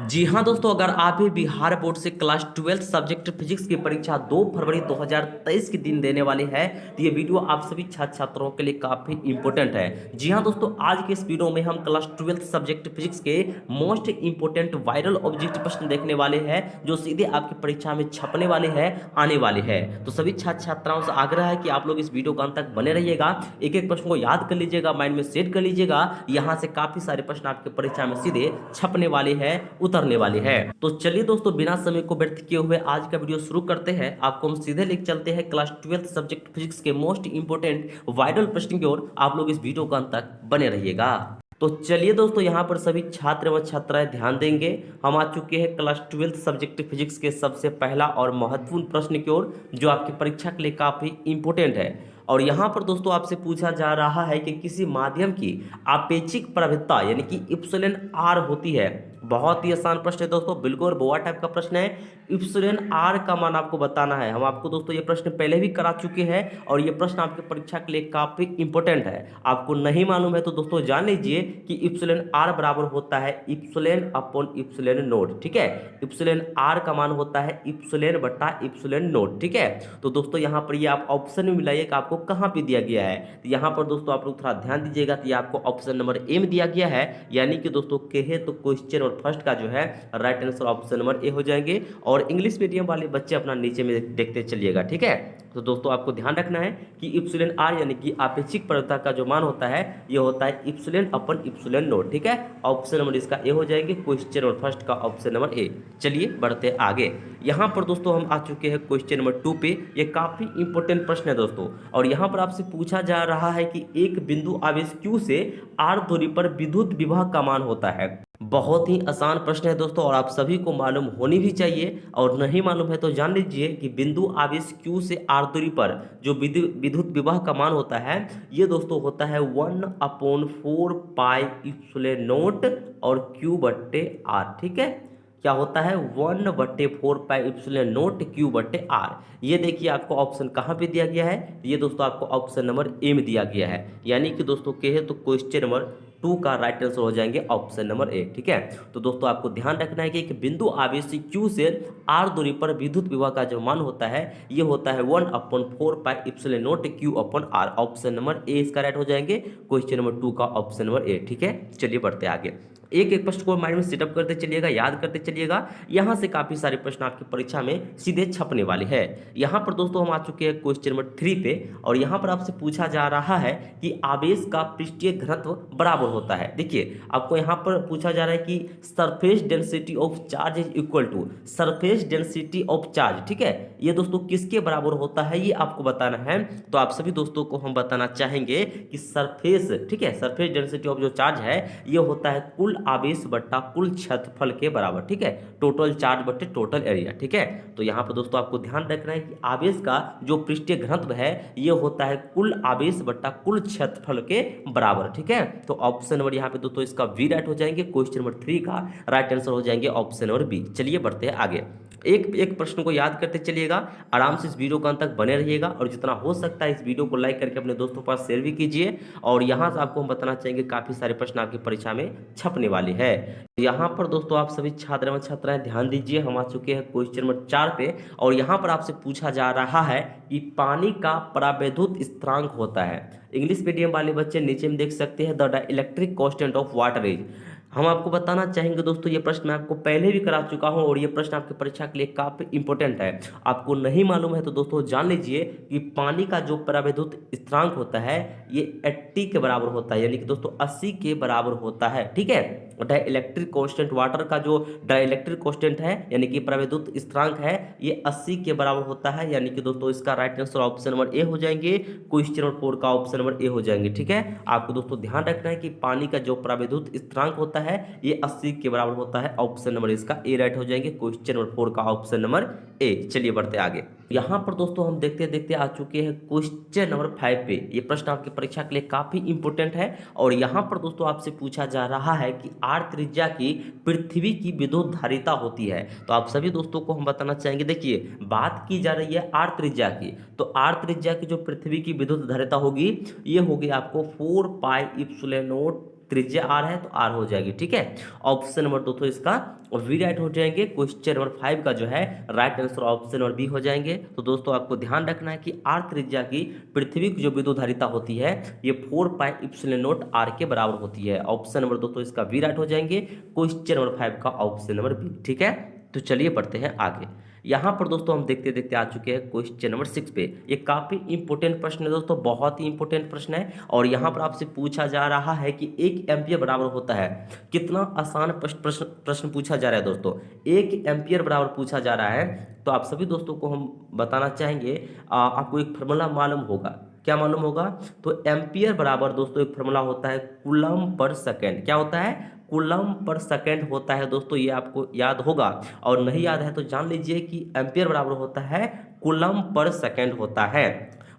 जी हाँ दोस्तों, अगर आप भी बिहार बोर्ड से क्लास 12 सब्जेक्ट फिजिक्स की परीक्षा 2 फरवरी 2023 के दिन देने वाले हैं, तो ये वीडियो आप सभी छात्र छात्राओं के लिए काफ़ी इंपॉर्टेंट है। जी हाँ दोस्तों, आज के इस वीडियो में हम क्लास 12 सब्जेक्ट फिजिक्स के मोस्ट इंपॉर्टेंट वायरल ऑब्जेक्टिव प्रश्न देखने वाले हैं, जो सीधे आपकी परीक्षा में छपने वाले हैं, आने वाले हैं। तो सभी छात्र छात्राओं से आग्रह है कि आप लोग इस वीडियो का अंत तक बने रहिएगा, एक एक प्रश्न को याद कर लीजिएगा, माइंड में सेट कर लीजिएगा। यहाँ से काफ़ी सारे प्रश्न आपके परीक्षा में सीधे छपने वाले हैं, उतरने वाली है। तो चलिए दोस्तों, बिना समय को व्यर्थ किए हुए आज का वीडियो शुरू करते हैं। आपको हम सीधे लेकर चलते हैं क्लास 12 सब्जेक्ट फिजिक्स के मोस्ट इंपोर्टेंट वाइडल प्रश्न की ओर। आप लोग इस वीडियो का अंत तक बने रहिएगा। तो चलिए दोस्तों, यहाँ पर सभी छात्र व छात्राएं ध्यान देंगे। हम आ चुके हैं क्लास 12 सब्जेक्ट फिजिक्स के सबसे पहला और महत्वपूर्ण प्रश्न की ओर, जो आपकी परीक्षा के लिए काफी इंपोर्टेंट है। और यहाँ पर दोस्तों आपसे पूछा जा रहा है कि किसी माध्यम की आपेक्षिक प्रवृत्ता यानी कि इप्सिलॉन आर होती है। बहुत ही आसान प्रश्न है दोस्तों, बिल्कुल बोआ टाइप का प्रश्न है। इप्सिलॉन आर का मान आपको बताना है। हम आपको दोस्तों ये प्रश्न पहले भी करा चुके हैं और ये प्रश्न आपके परीक्षा के लिए काफी इंपॉर्टेंट है। आपको नहीं मालूम है तो दोस्तों जान लीजिए कि इप्सिलॉन आर बराबर होता है इप्सिलॉन अपॉन इप्सिलॉन नोट। ठीक है, इप्सिलॉन आर का मान होता है इप्सिलॉन बटा इप्सिलॉन नोट। ठीक है, तो दोस्तों यहाँ पर ये आप ऑप्शन में मिलाइए कि आपको कहाँ पे दिया गया है। तो यहाँ पर दोस्तों आप लोग थोड़ा ध्यान दीजिएगा कि आपको ऑप्शन नंबर ए में दिया गया है, यानी कि दोस्तों कहे तो क्वेश्चन और फर्स्ट का जो है राइट आंसर ऑप्शन नंबर ए हो जाएंगे। और इंग्लिश मीडियम वाले बच्चे अपना नीचे में देखते चलिएगा। ठीक है, तो दोस्तों आपको ध्यान रखना है कि इप्सिलॉन आर यानी कि आपेक्षिक प्रवृत्ता का जो मान होता है ये होता है इप्सिलॉन अपन इप्सिलॉन नोट। ठीक है, ऑप्शन नंबर इसका ए हो जाएंगे, क्वेश्चन और फर्स्ट का ऑप्शन नंबर ए। चलिए बढ़ते आगे। यहाँ पर दोस्तों हम आ चुके हैं क्वेश्चन नंबर 2 पे। ये काफी इंपॉर्टेंट प्रश्न है दोस्तों, और यहाँ पर आपसे पूछा जा रहा है कि एक बिंदु आवेश Q से r दूरी पर विद्युत विभव का मान होता है। बहुत ही आसान प्रश्न है दोस्तों, और आप सभी को मालूम होनी भी चाहिए, और नहीं मालूम है तो जान लीजिए कि बिंदु आवेश Q से r दूरी पर जो विद्युत विभव का मान होता है ये दोस्तों होता है 1/4 पाई इप्सिलॉन नोट और Q बट्टे R। ठीक है, क्या होता है 1/4 पाई इप्सिलॉन नोट Q बट्टे R। ये देखिए आपको ऑप्शन कहाँ पे दिया गया है, ये दोस्तों आपको ऑप्शन नंबर ए में दिया गया है, यानी कि दोस्तों कहे तो क्वेश्चन नंबर 2 का राइट आंसर हो जाएंगे ऑप्शन नंबर ए। ठीक है, तो दोस्तों आपको ध्यान रखना है कि एक बिंदु आवेश Q से R दूरी पर विद्युत विभव का जो मान होता है ये होता है 1/4 pi epsilon naught Q upon R। Option number A इसका राइट हो जाएंगे, क्वेश्चन नंबर 2 का ऑप्शन नंबर ए। ठीक है, चलिए बढ़ते आगे। एक एक प्रश्न को माइंड में सेटअप करते चलिएगा, याद करते चलिएगा। यहाँ से काफी सारे प्रश्न आपकी परीक्षा में सीधे छपने वाले हैं। यहाँ पर दोस्तों हम आ चुके हैं क्वेश्चन नंबर 3 पे, और यहाँ पर आपसे पूछा जा रहा है कि आवेश का पृष्ठीय घनत्व बराबर होता है। देखिए आपको यहाँ पर पूछा जा रहा है कि surface density of charge is equal to surface density of charge. ठीक है, ये दोस्तों किसके बराबर होता है ये आपको बताना है। तो आप सभी दोस्तों को हम बताना चाहेंगे कि सरफेस, ठीक है, सरफेस डेंसिटी ऑफ जो चार्ज है ये होता है कुल आवेश बट्टा कुल क्षेत्रफल के बराबर। ठीक है, टोटल चार्ज बट्टे टोटल एरिया। ठीक है, तो यहाँ पर दोस्तों आपको ध्यान रखना है कि आवेश का जो पृष्ठीय घनत्व है ये होता है कुल आवेश बट्टा कुल क्षेत्रफल के बराबर। ठीक है, तो ऑप्शन नंबर यहाँ पे दोस्तों इसका बी राइट हो जाएंगे, क्वेश्चन नंबर 3 का राइट आंसर हो जाएंगे ऑप्शन नंबर बी। चलिए बढ़ते हैं आगे। एक एक प्रश्न को याद करते चलिएगा, आराम से इस वीडियो का अंत तक बने रहिएगा, और जितना हो सकता है इस वीडियो को लाइक करके अपने दोस्तों के पास शेयर भी कीजिए। और यहाँ से आपको हम बताना चाहेंगे काफी सारे प्रश्न आपकी परीक्षा में छपने वाले हैं। यहाँ पर दोस्तों आप सभी छात्र एवं छात्राएं ध्यान दीजिए, हम आ चुके हैं क्वेश्चन नंबर 4 पे, और यहाँ पर आपसे पूछा जा रहा है कि पानी का परावैद्युत स्थिरांक होता है। इंग्लिश मीडियम वाले बच्चे नीचे में देख सकते हैं the electric constant of water is. हम आपको बताना चाहेंगे दोस्तों ये प्रश्न मैं आपको पहले भी करा चुका हूं, और ये प्रश्न आपके परीक्षा के लिए काफी इंपॉर्टेंट है। आपको नहीं मालूम है तो दोस्तों जान लीजिए कि पानी का जो परावैद्युत स्थिरांक होता है ये 80 के बराबर होता है, यानी कि दोस्तों 80 के बराबर होता है। ठीक है, डाइलेक्ट्रिक कांस्टेंट वाटर का जो डाइलेक्ट्रिक कांस्टेंट है यानी कि परावैद्युत स्थिरांक है ये 80 के बराबर होता है, यानी कि दोस्तों इसका राइट आंसर ऑप्शन नंबर ए हो जाएंगे, क्वेश्चन नंबर 4 का ऑप्शन नंबर ए हो जाएंगे। ठीक है, आपको दोस्तों ध्यान रखना है कि पानी का जो परावैद्युत स्थिरांक होता है ये 80 के बराबर होता है, ऑप्शन नंबर इसका ए राइट हो जाएंगे, क्वेश्चन नंबर 4 का ऑप्शन नंबर ए। चलिए बढ़ते आगे। यहाँ पर दोस्तों हम देखते देखते आ चुके हैं क्वेश्चन नंबर 5 पे। ये प्रश्न आपकी परीक्षा के लिए काफी इंपॉर्टेंट है, और यहाँ पर दोस्तों आपसे पूछा जा रहा है कि आर त्रिज्या की पृथ्वी की विद्युत धारिता होती है। तो आप सभी दोस्तों को हम बताना चाहेंगे, देखिए बात की जा रही है आर त्रिज्या की, तो आर त्रिज्या की जो पृथ्वी की विद्युत धारिता होगी ये होगी आपको 4 पाई इप्सिलॉन नॉट त्रिज्या आर है तो आर हो जाएगी, ठीक है। ऑप्शन नंबर दोस्तों इसका वी राइट हो जाएंगे। क्वेश्चन नंबर 5 का जो है right answer option number B हो जाएंगे। तो दोस्तों आपको ध्यान रखना है कि आर त्रिज्या की पृथ्वी की जो विद्युतधारिता होती है ये 4 पाई इप्सिलॉन नॉट आर के बराबर होती है। ऑप्शन नंबर दोस्तों इसका वी राइट हो जाएंगे। क्वेश्चन नंबर 5 का ऑप्शन नंबर बी, ठीक है। तो चलिए पढ़ते हैं आगे। यहाँ पर दोस्तों हम देखते देखते आ चुके हैं क्वेश्चन नंबर 6 पे। ये काफी इंपॉर्टेंट प्रश्न है दोस्तों, बहुत ही इंपॉर्टेंट प्रश्न है। और यहाँ पर आपसे पूछा जा रहा है कि 1 एम्पियर बराबर होता है, कितना आसान प्रश्न प्रश्न पूछा जा रहा है दोस्तों। 1 एम्पियर बराबर पूछा जा रहा है। तो आप सभी दोस्तों को हम बताना चाहेंगे, आपको एक फार्मूला मालूम होगा। क्या मालूम होगा? तो एम्पियर बराबर दोस्तों एक फार्मूला होता है कूलम पर सेकेंड। क्या होता है? कूलम पर सेकेंड होता है दोस्तों, ये आपको याद होगा। और नहीं याद है तो जान लीजिए कि एम्पियर बराबर होता है कूलम पर सेकेंड होता है।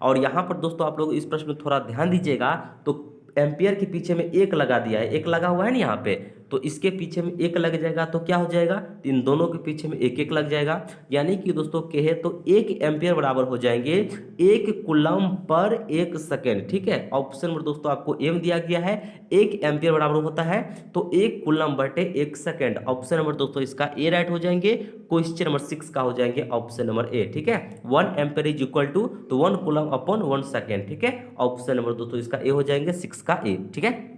और यहाँ पर दोस्तों आप लोग इस प्रश्न में थोड़ा ध्यान दीजिएगा। तो एम्पियर के पीछे में एक लगा दिया है, एक लगा हुआ है ना यहाँ पे, तो इसके पीछे में एक लग जाएगा तो क्या हो जाएगा? इन दोनों के पीछे में एक एक लग जाएगा। यानी कि दोस्तों कहे तो 1 एम्पियर बराबर हो जाएंगे 1 कूलम पर 1 सेकेंड, ठीक है। ऑप्शन नंबर दोस्तों आपको एम दिया गया है, 1 एम्पियर बराबर होता है तो 1 कूलम बटे 1 सेकेंड। ऑप्शन नंबर दोस्तों इसका ए राइट हो जाएंगे। क्वेश्चन नंबर 6 का हो जाएंगे ऑप्शन नंबर ए, ठीक है। 1 एम्पियर इज इक्वल टू तो 1 कूलम अपॉन 1 सेकेंड, ठीक है। ऑप्शन नंबर दोस्तों इसका ए हो जाएंगे, 6 का ए, ठीक है।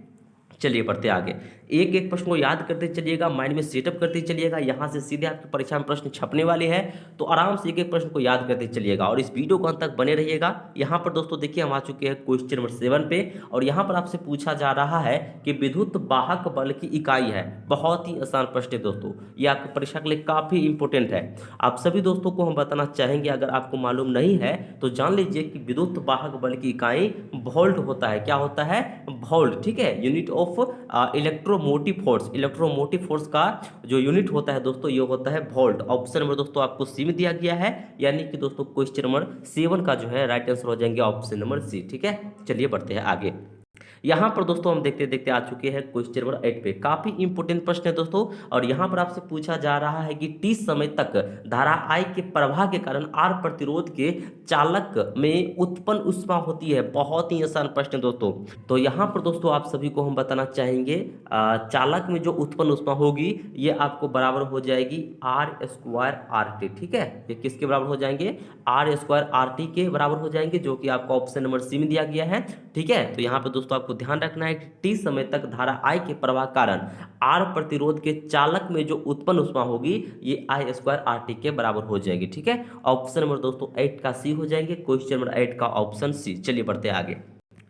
चलिए बढ़ते आगे। एक एक प्रश्न को याद करते चलिएगा, माइंड में सेटअप करते चलिएगा। यहाँ से सीधे आपकी परीक्षा में प्रश्न छपने वाले हैं, तो आराम से एक एक प्रश्न को याद करते चलिएगा और इस वीडियो को अंत तक बने रहिएगा। यहाँ पर दोस्तों देखिए हम आ चुके हैं क्वेश्चन नंबर 7 पे। और यहाँ पर आपसे पूछा जा रहा है कि विद्युत वाहक बल की इकाई है। बहुत ही आसान प्रश्न है दोस्तों, ये आपकी परीक्षा के लिए काफी इंपॉर्टेंट है। आप सभी दोस्तों को हम बताना चाहेंगे, अगर आपको मालूम नहीं है तो जान लीजिए कि विद्युत वाहक बल की इकाई वोल्ट होता है। क्या होता है? वोल्ट, ठीक है। Unit of electromotive force, electromotive force का जो यूनिट होता है दोस्तों ये होता है वोल्ट। ऑप्शन नंबर दोस्तों आपको सी में दिया गया है, यानी कि दोस्तों क्वेश्चन नंबर 7 का जो है राइट आंसर हो जाएंगे ऑप्शन नंबर सी, ठीक है। चलिए बढ़ते हैं आगे। यहाँ पर दोस्तों हम देखते देखते आ चुके हैं क्वेश्चन नंबर 8 पे। काफी इंपॉर्टेंट प्रश्न है दोस्तों। और यहाँ पर आपसे पूछा जा रहा है कि टी समय तक धारा I के प्रवाह के कारण R प्रतिरोध के चालक में उत्पन्न ऊष्मा होती है। बहुत ही आसान प्रश्न है दोस्तों। तो यहाँ पर दोस्तों आप सभी को हम बताना चाहेंगे, चालक में जो उत्पन्न ऊष्मा होगी ये आपको बराबर हो जाएगी R²RT, ठीक है। ये किसके बराबर हो जाएंगे? R²RT के बराबर हो जाएंगे, जो कि आपको ऑप्शन नंबर सी में दिया गया है, ठीक है। तो यहाँ पे दोस्तों आपको ध्यान रखना है कि टी समय तक धारा I के प्रवाह कारण R प्रतिरोध के चालक में जो उत्पन्न ऊष्मा होगी ये I²RT के बराबर हो जाएगी, ठीक है। ऑप्शन नंबर दोस्तों 8 का सी हो जाएंगे। क्वेश्चन नंबर 8 का ऑप्शन सी। चलिए बढ़ते आगे।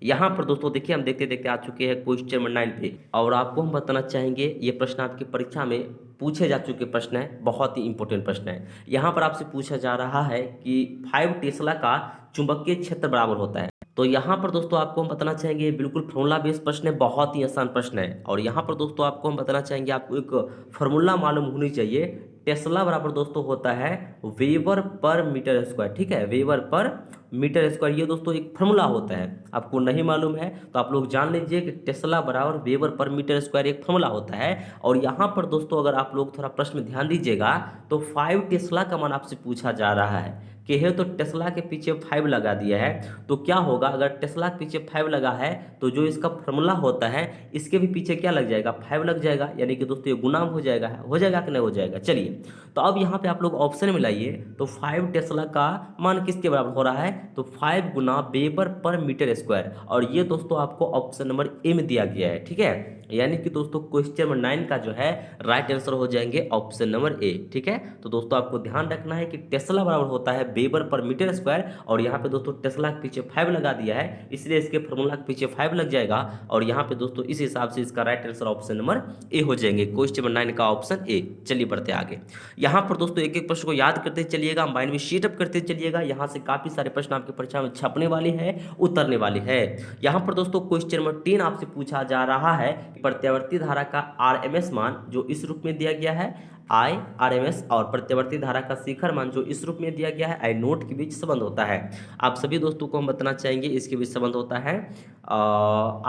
यहाँ पर दोस्तों देखिए हम देखते देखते आ चुके हैं क्वेश्चन नंबर 9 पे। और आपको हम बताना चाहेंगे, ये प्रश्न आपकी परीक्षा में पूछे जा चुके प्रश्न है, बहुत ही इंपॉर्टेंट प्रश्न है। यहाँ पर आपसे पूछा जा रहा है कि 5 टेस्ला का चुंबकीय क्षेत्र बराबर होता है। तो यहाँ पर दोस्तों आपको हम बताना चाहेंगे, बिल्कुल फॉर्मूला बेस्ड प्रश्न है, बहुत ही आसान प्रश्न है। और यहाँ पर दोस्तों आपको हम बताना चाहेंगे, आपको एक फॉर्मूला मालूम होनी चाहिए। टेस्ला बराबर दोस्तों होता है वेबर पर मीटर स्क्वायर, ठीक है। वेबर पर मीटर स्क्वायर, ये दोस्तों एक फॉर्मूला होता है। आपको नहीं मालूम है तो आप लोग जान लीजिए कि टेस्ला बराबर वेबर पर मीटर स्क्वायर एक फॉर्मूला होता है। और यहाँ पर दोस्तों अगर आप लोग थोड़ा प्रश्न में ध्यान दीजिएगा तो 5 टेस्ला का मान आपसे पूछा जा रहा है कि है तो टेस्ला के पीछे 5 लगा दिया है। तो क्या होगा? अगर टेस्ला के पीछे 5 लगा है तो जो इसका फॉर्मूला होता है इसके भी पीछे क्या लग जाएगा? 5 लग जाएगा। यानी कि दोस्तों ये गुणाम हो जाएगा कि नहीं हो जाएगा? चलिए तो अब यहाँ पे आप लोग ऑप्शन में लाइए। तो 5 टेस्ला का मान किसके बराबर हो रहा है? तो 5 गुना वेबर पर मीटर स्क्वायर। और ये दोस्तों आपको ऑप्शन नंबर ए में दिया गया है, ठीक है। यानी कि दोस्तों क्वेश्चन नंबर 9 का जो है राइट आंसर हो जाएंगे ऑप्शन नंबर ए, ठीक है। तो दोस्तों आपको ध्यान रखना है कि टेस्ला बराबर होता है वेबर पर मीटर स्क्वायर। और यहाँ पे दोस्तों टेस्ला के पीछे 5 लगा दिया है, इसलिए इसके फॉर्मूला के पीछे 5 लग जाएगा। और यहाँ पे दोस्तों इस हिसाब से इसका राइट आंसर ऑप्शन नंबर ए हो जाएंगे, क्वेश्चन नंबर 9 का ऑप्शन ए। चलिए बढ़ते आगे। यहाँ पर दोस्तों एक एक प्रश्न को याद करते चलिएगा, माइंड में सेटअप करते चलिएगा। यहाँ से काफी सारे प्रश्न आपकी परीक्षा में छपने वाले हैं, उतरने वाले हैं। यहाँ पर दोस्तों क्वेश्चन नंबर 10 आपसे पूछा जा रहा है, प्रत्यावर्ती धारा का RMS मान जो इस रूप में दिया गया है IRMS और प्रत्यावर्ती धारा का शिखर मान जो इस रूप में दिया गया है I0 के बीच संबंध होता है। आप सभी दोस्तों को हम बताना चाहेंगे इसके बीच संबंध होता है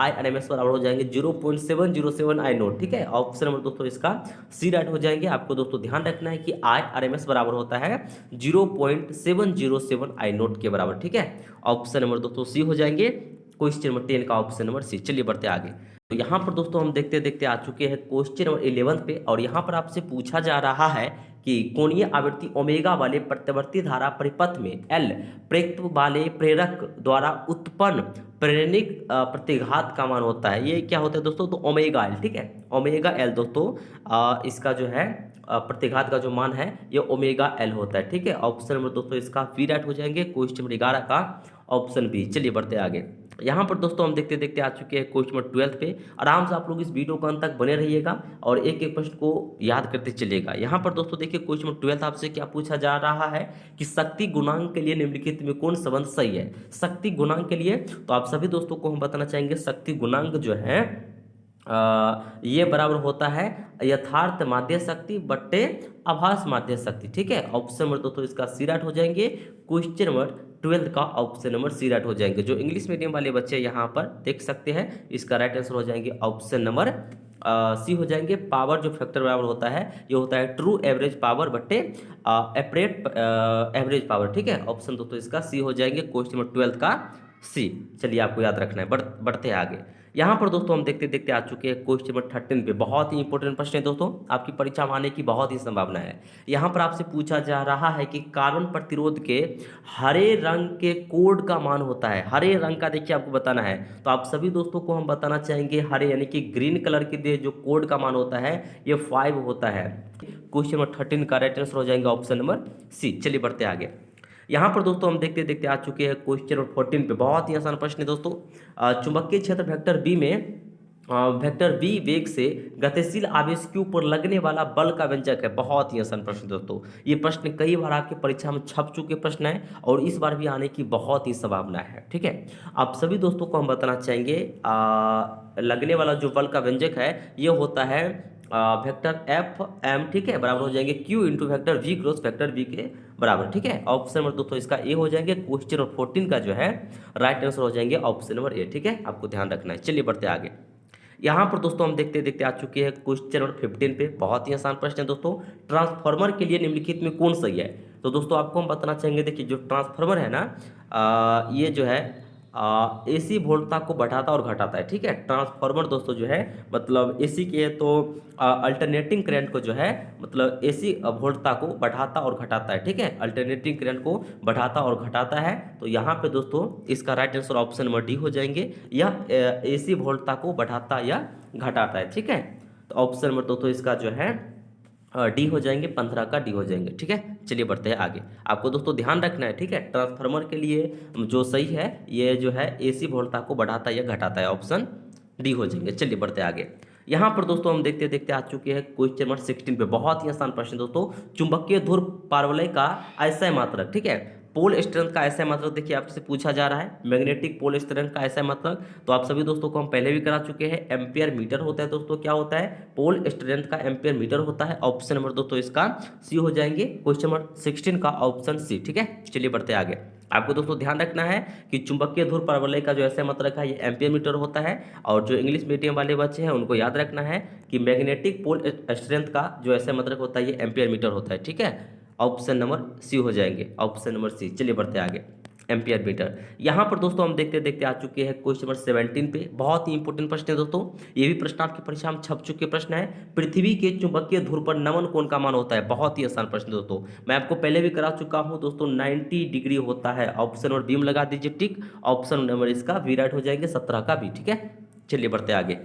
IRMS बराबर हो जाएंगे 0.707 I0, ठीक है। ऑप्शन नंबर दोस्तों इसका सी राइट हो जाएंगे। आपको दोस्तों ध्यान रखना है कि IRMS बराबर होता है 0.707 I0 के बराबर, ठीक है। ऑप्शन नंबर दोस्तों सी हो जाएंगे, क्वेश्चन नंबर 10 का ऑप्शन नंबर सी। चलिए बढ़ते आगे। तो यहाँ पर दोस्तों हम देखते देखते आ चुके हैं क्वेश्चन नंबर 11 पे, और यहाँ पर आपसे पूछा जा रहा है कि कोणीय आवृत्ति ओमेगा वाले प्रत्यावर्ती धारा परिपथ में एल प्रेरक वाले प्रेरक द्वारा उत्पन्न प्रेरणिक प्रतिघात का मान होता है। ये क्या होता है दोस्तों? तो ओमेगा एल, ठीक है, ओमेगा एल दोस्तों इसका जो है प्रतिघात का जो मान है ये ओमेगा एल होता है, ठीक है। ऑप्शन नंबर दोस्तों इसका बी राइट हो जाएंगे, क्वेश्चन नंबर 11 का ऑप्शन बी। चलिए बढ़ते आगे। यहाँ पर दोस्तों हम देखते देखते आ चुके हैं क्वेश्चन नंबर 12 पे। आराम से आप लोग इस वीडियो को अंत तक बने रहिएगा और एक एक प्रश्न को याद करते चलिएगा। यहाँ पर दोस्तों देखिए क्वेश्चन नंबर 12 आपसे क्या पूछा जा रहा है कि शक्ति गुणांक के लिए निम्नलिखित में कौन संबंध सही है। शक्ति गुणांक के लिए तो आप सभी दोस्तों को हम बताना चाहेंगे शक्ति गुणांक जो है ये बराबर होता है यथार्थ माध्य शक्ति बट्टे आभास माध्य शक्ति, ठीक है। ऑप्शन नंबर दोस्तों इसका सी राइट हो जाएंगे, क्वेश्चन नंबर 12 का ऑप्शन नंबर सी राइट हो जाएंगे। जो इंग्लिश मीडियम वाले बच्चे यहाँ पर देख सकते हैं इसका राइट आंसर हो जाएंगे ऑप्शन नंबर सी हो जाएंगे। पावर जो फैक्टर बराबर होता है ये होता है ट्रू एवरेज पावर बट्टे एपरेट एवरेज पावर, ठीक है। ऑप्शन दोस्तों इसका सी हो जाएंगे, क्वेश्चन नंबर 12 का सी। चलिए आपको याद रखना है, बढ़ते हैं आगे। यहाँ पर दोस्तों हम देखते देखते आ चुके हैं क्वेश्चन नंबर 13 पे। बहुत ही इंपॉर्टेंट प्रश्न है दोस्तों, आपकी परीक्षा में आने की बहुत ही संभावना है। यहाँ पर आपसे पूछा जा रहा है कि कार्बन प्रतिरोध के हरे रंग के कोड का मान होता है। हरे रंग का देखिए आपको बताना है, तो आप सभी दोस्तों को हम बताना चाहेंगे हरे यानी कि ग्रीन कलर के जो कोड का मान होता है ये 5 होता है। क्वेश्चन नंबर 13 का राइट आंसर हो जाएंगे ऑप्शन नंबर सी। चलिए बढ़ते आगे। यहाँ पर दोस्तों हम देखते देखते आ चुके हैं क्वेश्चन नंबर 14 पे। बहुत ही आसान प्रश्न है दोस्तों। चुंबकीय क्षेत्र वेक्टर बी में वेक्टर बी वेग से गतिशील आवेश क्यू पर लगने वाला बल का व्यंजक है। बहुत ही आसान प्रश्न दोस्तों, ये प्रश्न कई बार आपके परीक्षा में छप चुके प्रश्न है और इस बार भी आने की बहुत ही संभावना है, ठीक है। आप सभी दोस्तों को हम बताना चाहेंगे लगने वाला जो बल का व्यंजक है ये होता है वेक्टर एफ एम, ठीक है, बराबर हो जाएंगे q into vector v cross vector v के बराबर, ठीक है। ऑप्शन नंबर दोस्तों इसका ए हो जाएंगे, क्वेश्चन नंबर 14 का जो है राइट आंसर हो जाएंगे ऑप्शन नंबर ए, ठीक है, आपको ध्यान रखना है। चलिए बढ़ते आगे। यहाँ पर दोस्तों हम देखते देखते आ चुके हैं क्वेश्चन नंबर 15 पे। बहुत ही आसान प्रश्न है दोस्तों। ट्रांसफार्मर के लिए निम्नलिखित में कौन सही है? तो दोस्तों आपको हम बताना चाहेंगे, देखिए जो ट्रांसफार्मर है ना ये जो है एसी वोल्टता को बढ़ाता और घटाता है, ठीक है। ट्रांसफार्मर दोस्तों जो है मतलब एसी के तो अल्टरनेटिंग करंट को जो है मतलब एसी वोल्टता को बढ़ाता और घटाता है, ठीक है। अल्टरनेटिंग करंट को बढ़ाता और घटाता है, तो यहाँ पे दोस्तों इसका right answer option number D हो जाएंगे। यह एसी वोल्टता को बढ़ाता या घटाता है, ठीक है। तो ऑप्शन नंबर दोस्तों इसका जो है डी हो जाएंगे, 15 का डी हो जाएंगे, ठीक है। चलिए बढ़ते हैं आगे। आपको दोस्तों ध्यान रखना है, ठीक है। ट्रांसफार्मर के लिए जो सही है ये जो है एसी वोल्टता को बढ़ाता या घटाता है, ऑप्शन डी हो जाएंगे। चलिए बढ़ते आगे। यहाँ पर दोस्तों हम देखते देखते आ चुके हैं क्वेश्चन नंबर 16 पे। बहुत ही आसान प्रश्न दोस्तों। चुंबकीय ध्रुव पारवलय का ऐसा मात्रक, ठीक है, पोल स्ट्रेंथ का ऐसा मात्रक देखिए आपसे पूछा जा रहा है। मैग्नेटिक पोल स्ट्रेंथ का ऐसा मात्रक तो आप सभी दोस्तों को हम पहले भी करा चुके हैं। एम्पियर मीटर होता है दोस्तों, क्या होता है? पोल स्ट्रेंथ का एम्पियर मीटर होता है। ऑप्शन नंबर दोस्तों इसका सी हो जाएंगे, क्वेश्चन नंबर 16 का ऑप्शन सी, ठीक है। चलिए बढ़ते आगे। आपको दोस्तों ध्यान रखना है कि चुंबकीय ध्रुव पारवलय का जो ऐसा मात्रक है ये एम्पियर मीटर होता है, और जो इंग्लिश मीडियम वाले बच्चे हैं उनको याद रखना है कि मैग्नेटिक पोल स्ट्रेंथ का जो ऐसा मात्रक होता है ये एम्पियर मीटर होता है, ठीक है। ऑप्शन नंबर सी हो जाएंगे, ऑप्शन नंबर सी। चलिए बढ़ते आगे। Ampere metre. यहाँ पर दोस्तों हम देखते देखते आ चुके हैं क्वेश्चन नंबर 17 पे। बहुत ही इंपॉर्टेंट प्रश्न है दोस्तों, ये भी प्रश्न आपकी परीक्षा में छप चुके प्रश्न है। पृथ्वी के चुंबकीय ध्रुव पर नमन कोण का मान होता है? बहुत ही आसान प्रश्न दोस्तों, मैं आपको पहले भी करा चुका हूँ दोस्तों। 90 डिग्री होता है। ऑप्शन नंबर बी में लगा दीजिए टिक, ऑप्शन नंबर इसका बी राइट हो जाएंगे, 17 का बी, ठीक है। चलिए बढ़ते आगे।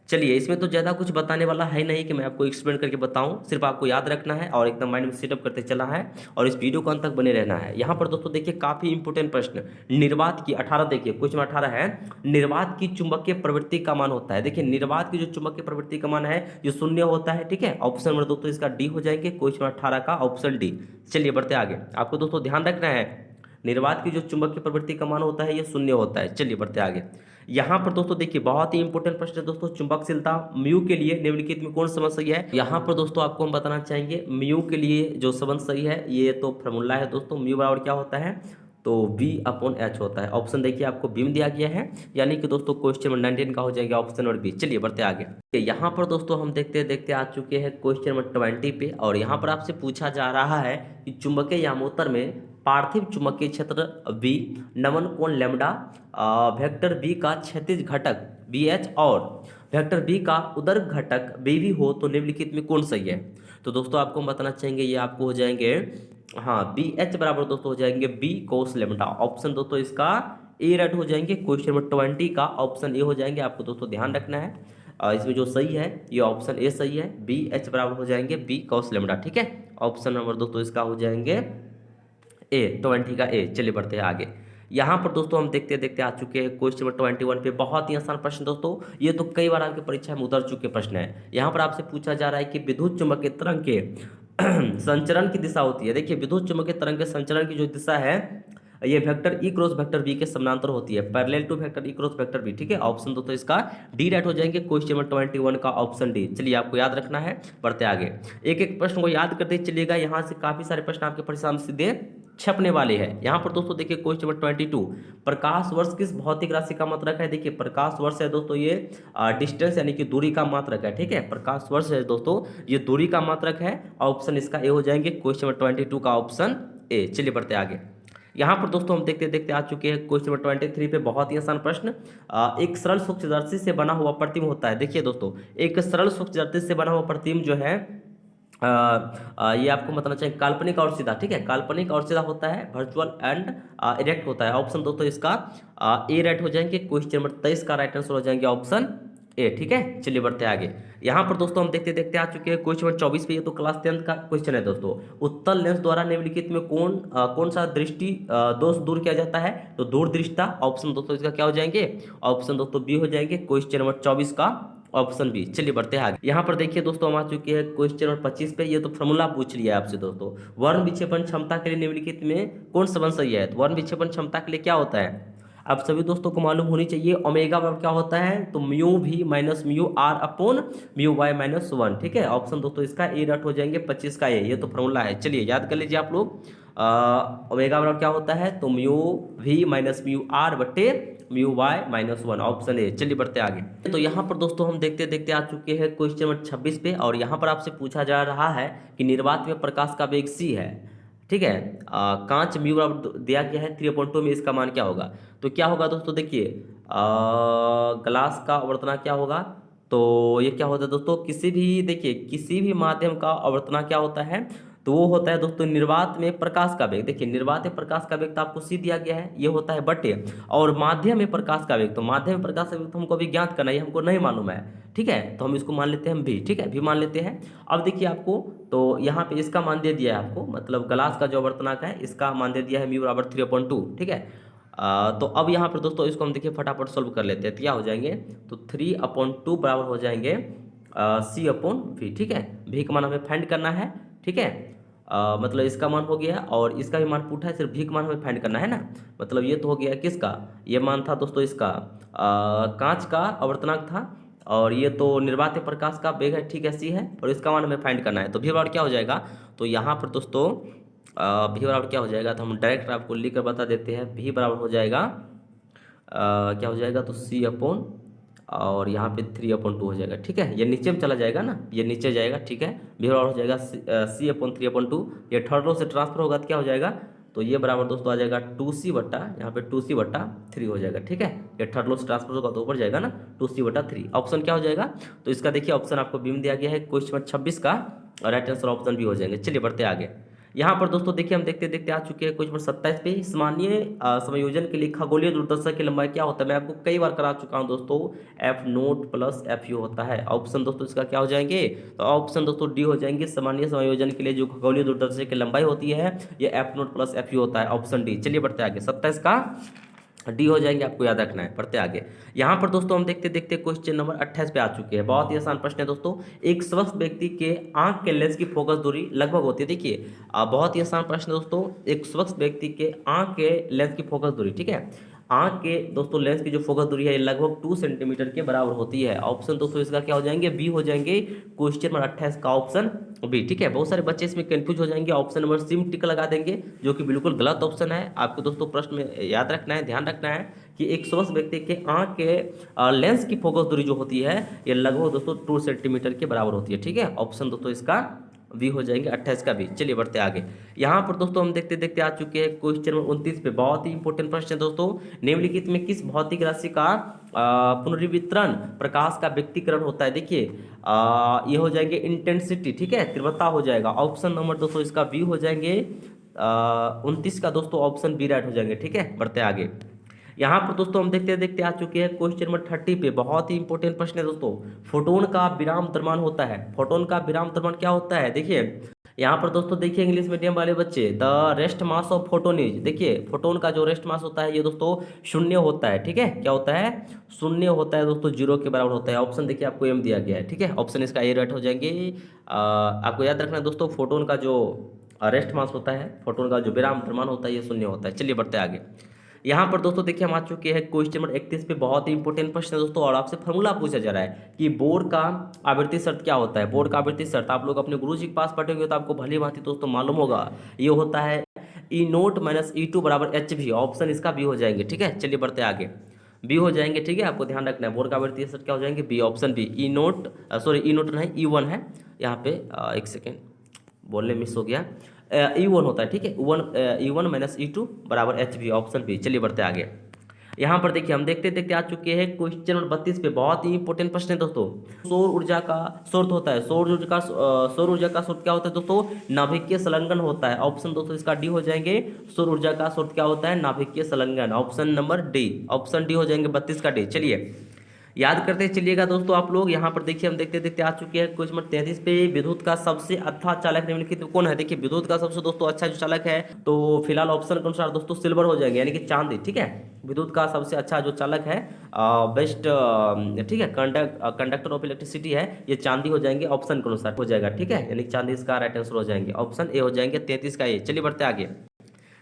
चलिए इसमें तो ज़्यादा कुछ बताने वाला है नहीं कि मैं आपको एक्सप्लेन करके बताऊं, सिर्फ आपको याद रखना है और एकदम माइंड में सेटअप करते चला है और इस वीडियो को अंत तक बने रहना है। यहाँ पर दोस्तों देखिए काफ़ी इंपोर्टेंट प्रश्न। निर्वात की 18 देखिए, क्वेश्चन 18 है, निर्वात की चुंबकीय प्रवृत्ति का मान होता है। देखिए निर्वात की जो चुंबकीय प्रवृत्ति का मान है जो 0 होता है, ठीक है। ऑप्शन नंबर दोस्तों इसका डी हो जाएंगे, क्वेश्चन 18 का ऑप्शन डी। चलिए बढ़ते आगे। आपको दोस्तों ध्यान रखना है निर्वात की जो चुंबकीय प्रवृत्ति का मान होता है ये 0 होता है। चलिए बढ़ते आगे। यहाँ पर दोस्तों देखिए बहुत ही इंपॉर्टेंट प्रश्न है दोस्तों। चुंबकशीलता म्यू के लिए निम्नलिखित में कौन संबंध सही है? यहाँ पर दोस्तों आपको हम बताना चाहेंगे म्यू के लिए जो संबंध सही है ये तो फॉर्मूला है दोस्तों। म्यू बराबर क्या होता है? तो V/H होता है। ऑप्शन देखिए आपको बी में दिया गया है, यानी कि दोस्तों क्वेश्चन नंबर 19 का हो जाएगा ऑप्शन नंबर बी। चलिए बढ़ते आगे। यहाँ पर दोस्तों हम देखते देखते आ चुके हैं क्वेश्चन नंबर 20 पे, और यहाँ पर आपसे पूछा जा रहा है कि चुंबकीय यामोत्तर में पार्थिव चुंबकीय क्षेत्र V, नमन कोण लैम्डा, वेक्टर B का क्षैतिज घटक BH और वेक्टर बी का उदर घटक बी भी हो तो निम्नलिखित में कौन सही है। तो दोस्तों आपको हम बताना चाहेंगे, ये आपको हो जाएंगे हाँ बी एच बराबर दोस्तों हो जाएंगे बी कोस लेमडा। ऑप्शन दोस्तों इसका ए राइट हो जाएंगे। क्वेश्चन नंबर 20 का ऑप्शन ए हो जाएंगे। आपको दोस्तों ध्यान रखना है इसमें जो सही है ये ऑप्शन ए सही है। बी एच बराबर हो जाएंगे बी कोस लेमडा। ठीक है, ऑप्शन नंबर दोस्तों इसका हो जाएंगे ए 20 का ए। चलिए बढ़ते हैं आगे। यहाँ पर दोस्तों हम देखते देखते आ चुके हैं क्वेश्चन नंबर 21 पे। बहुत ही आसान प्रश्न दोस्तों, ये तो कई बार आपकी परीक्षा में उतर चुके प्रश्न है। यहाँ पर आपसे पूछा जा रहा है कि विद्युत चुम्बकीय तरंग के संचरण की दिशा होती है। देखिए विद्युत चुम्बकीय तरंग के संचरण की जो दिशा है ये vector E cross vector B के समानांतर होती है, parallel to vector E cross vector B. ठीक है, ऑप्शन दोस्तों इसका डी राइट हो जाएंगे। क्वेश्चन नंबर 21 का ऑप्शन डी। चलिए आपको याद रखना है, बढ़ते आगे। एक एक प्रश्न को याद करते चलिएगा, यहाँ से काफी सारे प्रश्न आपके परीक्षा में सीधे छपने वाले हैं। यहाँ पर दोस्तों देखिए क्वेश्चन नंबर 22, प्रकाश वर्ष किस भौतिक राशि का मात्रक है। देखिए प्रकाश वर्ष है दोस्तों ये डिस्टेंस यानी कि दूरी का मात्रक है। ठीक है, प्रकाश वर्ष है दोस्तों ये दूरी का मात्रक है। ऑप्शन इसका ए हो जाएंगे। क्वेश्चन नंबर 22 का ऑप्शन ए। चलिए बढ़ते आगे। यहाँ पर दोस्तों हम देखते देखते आ चुके हैं क्वेश्चन नंबर 23 पे। बहुत ही आसान प्रश्न। एक सरल सूक्ष्मदर्शी से बना हुआ प्रतिबिंब होता है। देखिए दोस्तों एक सरल सूक्ष्मदर्शी से बना हुआ प्रतिबिंब जो है ये आपको बताना चाहिए काल्पनिक और सीधा। ठीक है, काल्पनिक और सीधा होता है, वर्चुअल एंड इरेक्ट होता है। ऑप्शन दोस्तों इसका ए राइट हो जाएंगे। क्वेश्चन नंबर 23 का राइट आंसर हो जाएंगे ऑप्शन ए। ठीक है, चलिए बढ़ते आगे। यहाँ पर दोस्तों हम देखते देखते आ चुके हैं क्वेश्चन नंबर 24 पे। ये तो क्लास 10 का क्वेश्चन है दोस्तों। उत्तल लेंस द्वारा निम्नलिखित में कौन सा दृष्टि दोष दूर किया जाता है। तो दूरदृष्टता। ऑप्शन दोस्तों इसका क्या हो जाएंगे, ऑप्शन दोस्तों बी हो जाएंगे। क्वेश्चन नंबर 24 का ऑप्शन बी। चलिए बढ़ते हैं आगे। यहाँ पर देखिए दोस्तों हम आ चुके हैं क्वेश्चन नंबर 25 पे। ये तो फॉर्मूला पूछ लिया है आपसे दोस्तों। वर्ण विक्षेपण क्षमता के लिए निम्नलिखित में कौन संबंध सही है। तो वर्ण विक्षेपण क्षमता के लिए क्या होता है, आप सभी दोस्तों को मालूम होनी चाहिए। ओमेगा बराबर क्या होता है, तो mu we minus mu r upon mu Y minus 1। ठीक है, ऑप्शन दोस्तों इसका ए राइट हो जाएंगे 25 का ए। ये तो फॉर्मूला है, चलिए याद कर लीजिए आप लोग। ओमेगा बराबर क्या होता है, तो mu we minus mu R बटे mu Y minus 1, option A. चलिए बढ़ते आगे। तो यहाँ पर दोस्तों हम देखते देखते आ चुके हैं क्वेश्चन नंबर 26 पे। और यहाँ पर आपसे पूछा जा रहा है कि निर्वात में प्रकाश का वेग c है। ठीक है, कांच म्यू बराबर दिया गया है 3/2 में, इसका मान क्या होगा। तो क्या होगा दोस्तों, देखिए ग्लास का आवर्तना क्या होगा, तो ये क्या होता है दोस्तों, किसी भी देखिए किसी भी माध्यम का आवर्तना क्या होता है, तो वो होता है दोस्तों निर्वात में प्रकाश का वेग। देखिए निर्वात में प्रकाश का वेग तो आपको सी दिया गया है, ये होता है बटे, और माध्यम में प्रकाश का वेग, तो माध्यम में प्रकाश का वेग तो हमको अभी ज्ञात करना है, ये हमको नहीं मालूम है। ठीक है, तो हम इसको मान लेते हैं भी। ठीक है, भी मान लेते हैं। अब देखिए आपको तो यहाँ पे इसका मान दे दिया है आपको, मतलब ग्लास का जो आवर्तनांक है इसका मान दे दिया है म्यू बराबर 3/2। ठीक है, तो अब यहाँ पर दोस्तों इसको हम देखिए फटाफट सोल्व कर लेते हैं। तो क्या हो जाएंगे, तो 3/2 बराबर हो जाएंगे C/V। ठीक है, भी का मान हमें फाइंड करना है। ठीक है, मतलब इसका मान हो गया और इसका भी मान पूछा है, सिर्फ भी का मान हमें फाइंड करना है ना। मतलब ये तो हो गया किसका, ये मान था दोस्तों इसका कांच का आवर्तनांक था, और ये तो निर्वात प्रकाश का वेग है। ठीक है, सी है, और इसका मान हमें फाइंड करना है। तो भी बराबर क्या हो जाएगा, तो यहाँ पर दोस्तों भी बराबर क्या हो जाएगा, तो हम डायरेक्ट आपको लिख कर बता देते हैं। भी बराबर हो जाएगा क्या हो जाएगा, तो C/, और यहाँ पे 3/2 हो जाएगा। ठीक है, ये नीचे में चला जाएगा ना, ये नीचे जाएगा। ठीक है, भी बराबर हो जाएगा C/3/2। ये थर्ड रो से ट्रांसफर होगा तो क्या हो जाएगा, तो ये बराबर दोस्तों आ जाएगा 2C बट्टा, यहाँ पे 2C/3 हो जाएगा। ठीक है, ये थर्ड रो से ट्रांसफर होगा तो ऊपर जाएगा ना 2C/3। ऑप्शन क्या हो जाएगा, तो इसका देखिए ऑप्शन आपको बीम दिया गया है क्वेश्चन 26 का, और राइट आंसर ऑप्शन भी हो जाएंगे। चलिए बढ़ते आगे। यहाँ पर दोस्तों देखिए हम देखते देखते आ चुके हैं क्वेश्चन 27 पे। सामान्य समायोजन के लिए खगोलीय दूरदर्शक की लंबाई क्या होता है, मैं आपको कई बार करा चुका हूँ दोस्तों, F0 + FU होता है। ऑप्शन दोस्तों इसका क्या हो जाएंगे, तो ऑप्शन दोस्तों डी हो जाएंगे। सामान्य समायोजन के लिए जो खगोलीय दूरदर्शक की लंबाई होती है ये F0 + FU होता है, ऑप्शन डी। चलिए बढ़ते आगे, 27 का डी हो जाएंगे, आपको याद रखना है। पढ़ते आगे। यहाँ पर दोस्तों हम देखते देखते क्वेश्चन नंबर 28 पे आ चुके हैं। बहुत ही आसान प्रश्न है दोस्तों। एक स्वस्थ व्यक्ति के आंख के लेंस की फोकस दूरी लगभग होती है। देखिए बहुत ही आसान प्रश्न दोस्तों। एक स्वस्थ व्यक्ति के आंख के लेंस की फोकस दूरी, ठीक है, आंख के दोस्तों लेंस की जो फोकस दूरी है लगभग 2 सेंटीमीटर के बराबर होती है। ऑप्शन दोस्तों इसका क्या हो जाएंगे, बी हो जाएंगे। क्वेश्चन नंबर 28 का ऑप्शन बी। ठीक है, बहुत सारे बच्चे इसमें कंफ्यूज हो जाएंगे, ऑप्शन नंबर सी में टिक लगा देंगे, जो कि बिल्कुल गलत ऑप्शन है। आपको दोस्तों प्रश्न में याद रखना है, ध्यान रखना है कि एक स्वस्थ व्यक्ति के आंख के लेंस की फोकस दूरी जो होती है ये लगभग दोस्तों 2 सेंटीमीटर के बराबर होती है। ठीक है, ऑप्शन दोस्तों इसका बी हो जाएंगे, 28 का बी। चलिए बढ़ते आगे। यहाँ पर दोस्तों हम देखते देखते आ चुके हैं क्वेश्चन नंबर 29 पे। बहुत ही इंपॉर्टेंट प्रश्न है दोस्तों। निम्नलिखित में किस भौतिक राशि का पुनर्वितरण प्रकाश का व्यक्तीकरण होता है? देखिए ये हो जाएंगे इंटेंसिटी, ठीक है, तीव्रता हो जाएगा। ऑप्शन नंबर दोस्तों इसका बी हो जाएंगे 29 का दोस्तों ऑप्शन बी राइट हो जाएंगे, ठीक है। बढ़ते आगे। यहाँ पर दोस्तों हम देखते देखते आ चुके हैं क्वेश्चन नंबर 30 पे। बहुत ही इंपॉर्टेंट प्रश्न है दोस्तों। फोटोन का विराम द्रव्यमान होता है। फोटोन का विराम द्रव्यमान क्या होता है? देखिए यहाँ पर दोस्तों देखिए इंग्लिश मीडियम वाले बच्चे, the rest mass of photon is, देखिए फोटोन का जो रेस्ट मास होता है ये दोस्तों शून्य होता है, ठीक है। क्या होता है? शून्य होता है दोस्तों, जीरो के बराबर होता है। ऑप्शन देखिए आपको एम दिया गया है, ठीक है। ऑप्शन इसका ए राइट हो जाएंगे। आपको याद रखना है दोस्तों, फोटोन का जो रेस्ट मास होता है, फोटोन का जो विराम द्रव्यमान होता है ये शून्य होता है। चलिए बढ़ते आगे। यहाँ पर दोस्तों देखिए हम आ चुके हैं क्वेश्चन नंबर 31 पे। बहुत ही इंपॉर्टेंट प्रश्न है दोस्तों, और आपसे फॉर्मूला पूछा जा रहा है कि बोर का आवृत्ति शर्त क्या होता है। बोर का आवृत्ति शर्त आप लोग अपने गुरुजी के पास पढ़ेंगे तो आपको भली भांति दोस्तों मालूम होगा। ये होता है ई नोट माइनस ई टू बराबर एच भी। ऑप्शन इसका बी हो जाएंगे, ठीक है। चलिए बढ़ते आगे। बी हो जाएंगे, ठीक है। आपको ध्यान रखना है, बोर का आवृत्ति शर्त क्या हो जाएंगे? B, option B. E naught, sorry E naught नहीं, ई वन है यहाँ पे। एक सेकेंड बोलने मिस हो गया। ई वन होता है, ठीक है। E one minus E two बराबर एच भी, ऑप्शन बी। चलिए बढ़ते आगे। यहाँ पर देखिए हम देखते देखते आ चुके हैं क्वेश्चन नंबर 32 पे। बहुत ही इंपॉर्टेंट प्रश्न है दोस्तों। सौर ऊर्जा का स्रोत होता है, सौर ऊर्जा का स्रोत क्या होता है दोस्तों? नाभिकीय संलग्न होता है। ऑप्शन दोस्तों इसका डी हो जाएंगे। सौर ऊर्जा का स्रोत क्या होता है? नाभिकीय संलग्न। Option number D, option D हो जाएंगे 32 का डी। चलिए याद करते चलिएगा दोस्तों आप लोग। यहाँ पर देखिए हम देखते देखते आ चुके हैं क्वेश्चन नंबर 33 पे। विद्युत का सबसे अच्छा चालक निम्नलिखित में कौन है? देखिए विद्युत का सबसे दोस्तों अच्छा जो चालक है, तो फिलहाल ऑप्शन के अनुसार दोस्तों सिल्वर हो जाएंगे, यानी कि चांदी, ठीक है। विद्युत का सबसे अच्छा जो चालक है, बेस्ट, ठीक है, कंडक्टर ऑफ इलेक्ट्रिसिटी है, ये चांदी हो जाएंगे। ऑप्शन के अनुसार हो जाएगा, ठीक है, यानी चांदी इसका राइट आंसर हो जाएंगे। ऑप्शन ए हो जाएंगे 33 का ए। चलिए बढ़ते आगे।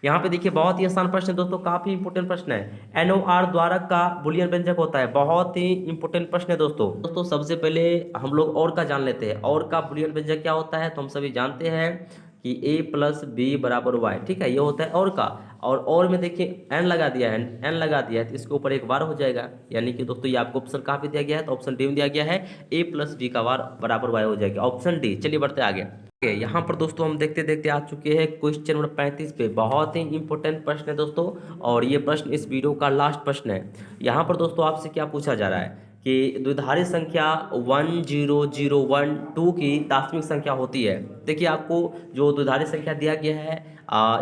यहाँ पे देखिए बहुत ही आसान प्रश्न है दोस्तों, काफी इंपोर्टेंट प्रश्न है। एनओआर द्वारक का बुलियन व्यंजक होता है। बहुत ही इंपोर्टेंट प्रश्न है दोस्तों। सबसे पहले हम लोग और का जान लेते हैं। और का बुलियन व्यंजक क्या होता है? तो हम सभी जानते हैं कि ए प्लस बी बराबर वाई, ठीक है, ये होता है और का। और में देखिए एन लगा दिया है, एन लगा दिया है तो इसके ऊपर एक बार हो जाएगा, यानी कि दोस्तों ये आपको ऑप्शन कहाँ पे दिया गया है? तो ऑप्शन डी में दिया गया है, ए प्लस बी का वार बराबर वाई हो जाएगा, ऑप्शन डी। चलिए बढ़ते आगे। यहाँ पर दोस्तों हम देखते देखते आ चुके हैं क्वेश्चन नंबर 35 पे। बहुत ही इंपॉर्टेंट प्रश्न है दोस्तों, और ये प्रश्न इस वीडियो का लास्ट प्रश्न है। यहाँ पर दोस्तों आपसे क्या पूछा जा रहा है कि द्विधारी संख्या 10012 की दार्शनिक संख्या होती है। देखिए आपको जो द्विधारी संख्या दिया गया है,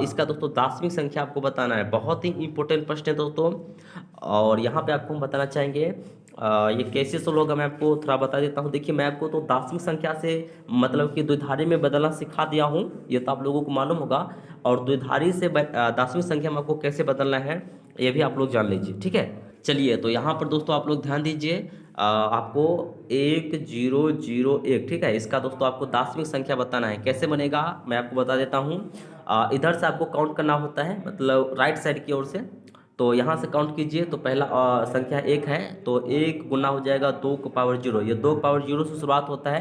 इसका दोस्तों दार्शनिक संख्या आपको बताना है। बहुत ही इंपॉर्टेंट प्रश्न है दोस्तों, और यहाँ पे आपको हम बताना चाहेंगे ये कैसे सोल्व होगा, मैं आपको थोड़ा बता देता हूँ। देखिए मैं आपको तो दार्शनिक संख्या से मतलब कि द्विधारी में बदलना सिखा दिया हूँ, ये तो आप लोगों को मालूम होगा। और द्विधारी से दार्शनिक संख्या में आपको कैसे बदलना है ये भी आप लोग जान लीजिए, ठीक है। चलिए तो यहाँ पर दोस्तों आप लोग ध्यान दीजिए, आपको 1001, ठीक है, इसका दोस्तों आपको दार्शनिक संख्या बताना है। कैसे बनेगा मैं आपको बता देता हूँ। इधर से आपको काउंट करना होता है, मतलब राइट साइड की ओर से। तो यहाँ से काउंट कीजिए, तो पहला संख्या 1 है, तो 1 गुना हो जाएगा 2 की पावर 0। ये 2 की पावर 0 से शुरुआत होता है,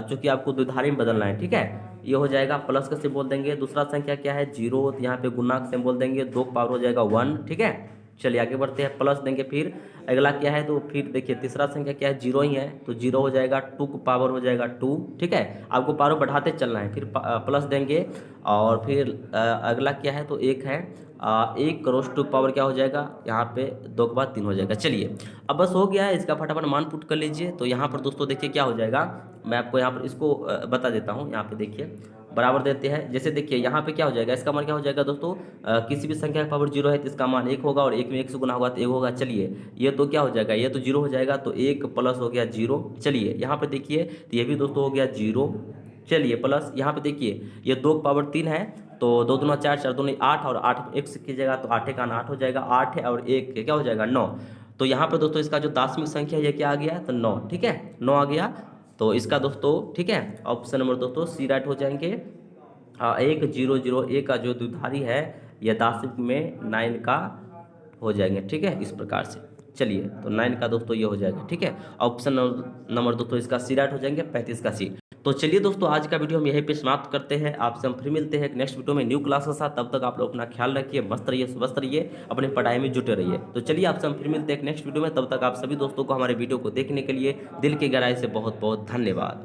चूँकि आपको द्विधारी में बदलना है, ठीक है। ये हो जाएगा प्लस का सिंबल देंगे। दूसरा संख्या क्या है? 0, तो यहाँ पे गुना का सिंबल देंगे, 2 की पावर हो जाएगा 1, ठीक है। चलिए आगे बढ़ते हैं, प्लस देंगे। फिर अगला क्या है? तो फिर देखिए तीसरा संख्या क्या है? 0 ही है, तो 0 हो जाएगा, 2 की पावर हो जाएगा 2, ठीक है। आपको पावर बढ़ाते चलना है, फिर प्लस देंगे। और फिर अगला क्या है? तो 1 है, 1 क्रॉस 2 पावर क्या हो जाएगा? यहाँ पे 2 के बाद 3 हो जाएगा। चलिए अब बस हो गया है, इसका फटाफट मान पुट कर लीजिए। तो यहाँ पर दोस्तों देखिए क्या हो जाएगा, मैं आपको यहाँ पर इसको बता देता हूँ। यहाँ पे देखिए बराबर देते हैं, जैसे देखिए यहाँ पे क्या हो जाएगा, इसका मान क्या हो जाएगा दोस्तों? किसी भी संख्या का पावर 0 है तो इसका मान 1 होगा, और 1 में 1 से गुना होगा तो 1 होगा। चलिए ये तो क्या हो जाएगा? ये तो 0 हो जाएगा, तो 1 प्लस हो गया 0। चलिए यहाँ पे देखिए, तो ये भी दोस्तों हो गया 0। चलिए प्लस यहाँ पे देखिए, ये 2 की पावर 3 है, तो 2 दूना 4, 4 दूनी 8, और 8 1 से कीजिएगा तो 8 का 8 हो जाएगा। 8 है और 1 क्या हो जाएगा? 9। तो यहाँ पर दोस्तों इसका जो दार्शनिक संख्या ये क्या आ गया? तो 9, ठीक है, 9 आ गया। तो इसका दोस्तों ठीक है, ऑप्शन नंबर दोस्तों सी राइट हो जाएंगे। 1001 का जो द्विधारी है यह दार्शनिक में 9 का हो जाएंगे, ठीक है, इस प्रकार से। चलिए तो 9 का दोस्तों ये हो जाएगा, ठीक है। ऑप्शन नंबर दोस्तों इसका सी राइट हो जाएंगे, 35 का सी। तो चलिए दोस्तों आज का वीडियो हम यहीं पे समाप्त करते हैं। आपसे हम फिर मिलते हैं एक नेक्स्ट वीडियो में न्यू क्लास के साथ। तब तक आप लोग अपना ख्याल रखिए, मस्त रहिए, स्वस्थ रहिए, अपनी पढ़ाई में जुटे रहिए। तो चलिए आपसे हम फिर मिलते हैं एक नेक्स्ट वीडियो में। तब तक आप सभी दोस्तों को हमारे वीडियो को देखने के लिए दिल की गहराई से बहुत बहुत धन्यवाद।